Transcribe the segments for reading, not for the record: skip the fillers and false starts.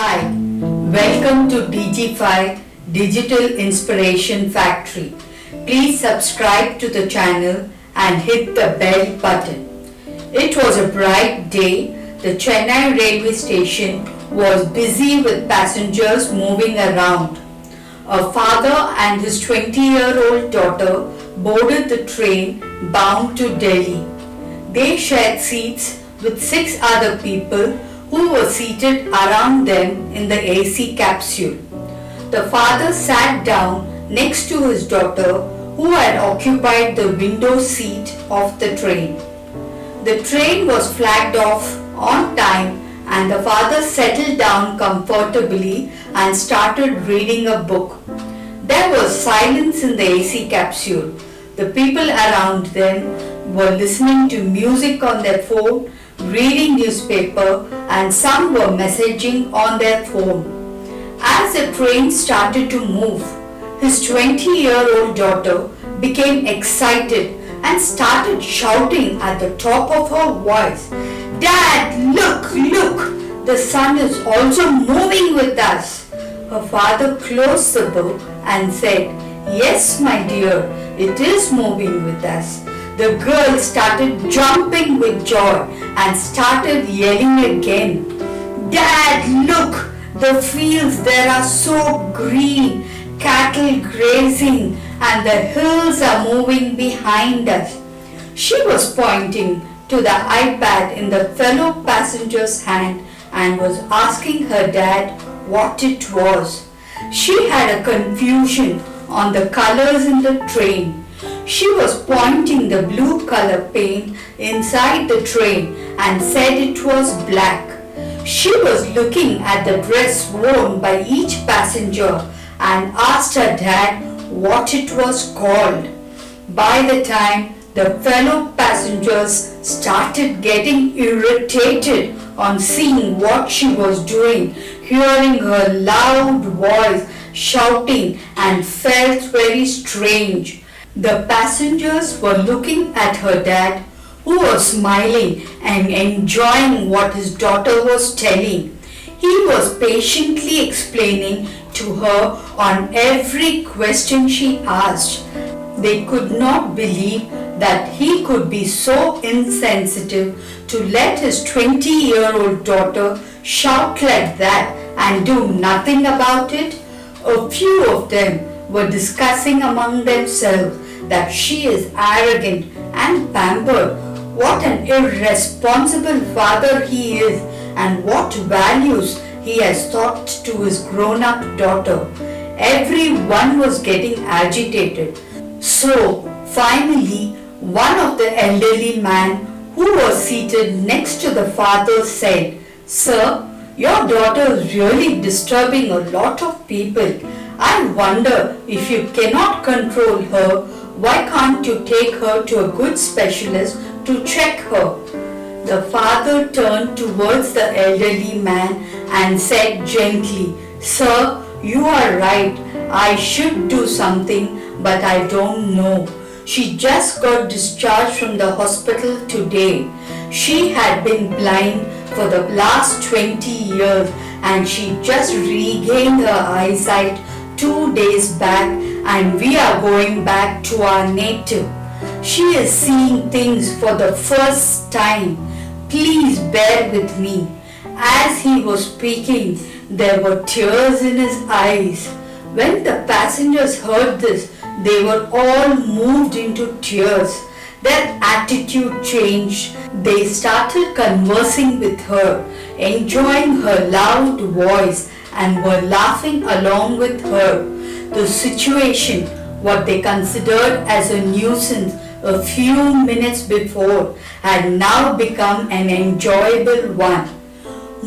Hi, welcome to DG5 Digital Inspiration Factory. Please subscribe to the channel and hit the bell button. It was a bright day. The Chennai railway station was busy with passengers moving around. A father and his 20-year-old daughter boarded the train bound to Delhi. They shared seats with 6 other people who were seated around them in the AC capsule. The father sat down next to his daughter, who had occupied the window seat of the train. The train was flagged off on time and the father settled down comfortably and started reading a book. There was silence in the AC capsule. The people around them were listening to music on their phone, reading newspaper, and some were messaging on their phone. As the train started to move, his 20-year-old daughter became excited and started shouting at the top of her voice, "Dad, look, look! The sun is also moving with us!" Her father closed the book and said, "Yes, my dear, it is moving with us." The girl started jumping with joy and started yelling again, "Dad, look! The fields there are so green, cattle grazing, and the hills are moving behind us." She was pointing to the iPad in the fellow passenger's hand and was asking her dad what it was. She had a confusion on the colors in the train. She was pointing the blue color paint inside the train and said it was black. She was looking at the dress worn by each passenger and asked her dad what it was called. By the time the fellow passengers started getting irritated on seeing what she was doing, hearing her loud voice shouting, and felt very strange. The passengers were looking at her dad, who was smiling and enjoying what his daughter was telling. He was patiently explaining to her on every question she asked. They could not believe that he could be so insensitive to let his 20-year-old daughter shout like that and do nothing about it. A few of them were discussing among themselves that she is arrogant and pampered. What an irresponsible father he is, and what values he has taught to his grown-up daughter. Everyone was getting agitated. So finally, one of the elderly men who was seated next to the father said, "Sir, your daughter is really disturbing a lot of people. I wonder if you cannot control her, why can't you take her to a good specialist to check her?" The father turned towards the elderly man and said gently, "Sir, you are right. I should do something, but I don't know. She just got discharged from the hospital today. She had been blind for the last 20 years and she just regained her eyesight 2 days back, and we are going back to our native. She is seeing things for the first time. Please bear with me." As he was speaking, there were tears in his eyes. When the passengers heard this, they were all moved into tears. Their attitude changed. They started conversing with her, enjoying her loud voice, and were laughing along with her. The situation, what they considered as a nuisance a few minutes before, had now become an enjoyable one.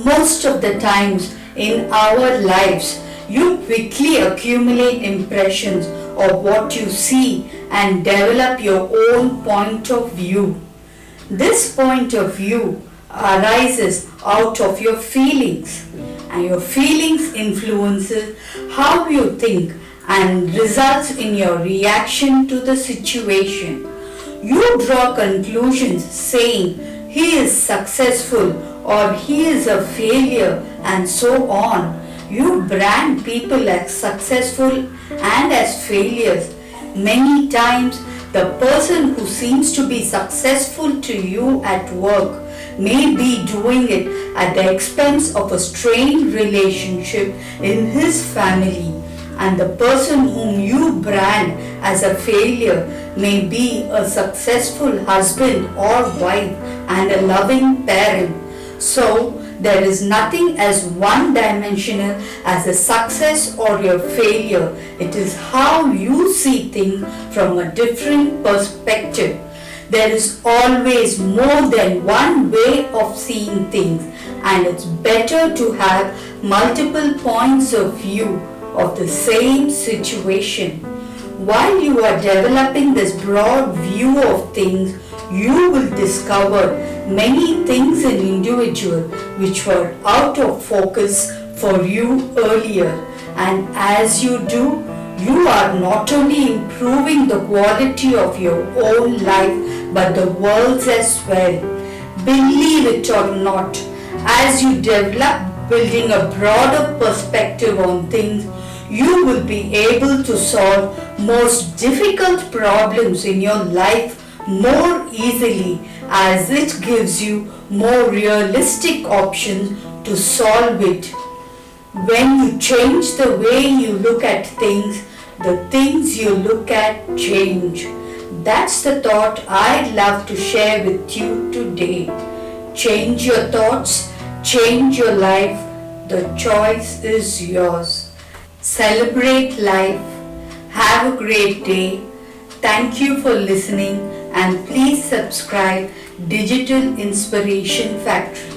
Most of the times in our lives, you quickly accumulate impressions of what you see and develop your own point of view. This point of view arises out of your feelings, and your feelings influences how you think and results in your reaction to the situation. You draw conclusions saying he is successful or he is a failure and so on. You brand people as successful and as failures. Many times, the person who seems to be successful to you at work may be doing it at the expense of a strained relationship in his family, and the person whom you brand as a failure may be a successful husband or wife and a loving parent. So, there is nothing as one-dimensional as a success or your failure. It is how you see things from a different perspective. There is always more than one way of seeing things, and it's better to have multiple points of view of the same situation. While you are developing this broad view of things, you will discover many things in individual which were out of focus for you earlier. And as you do, you are not only improving the quality of your own life but the world's as well. Believe it or not, as you develop building a broader perspective on things, you will be able to solve most difficult problems in your life more easily, as it gives you more realistic options to solve it. When you change the way you look at things, the things you look at change. That's the thought I'd love to share with you today. Change your thoughts, change your life. The choice is yours. Celebrate life. Have a great day. Thank you for listening, and please subscribe Digital Inspiration Factory.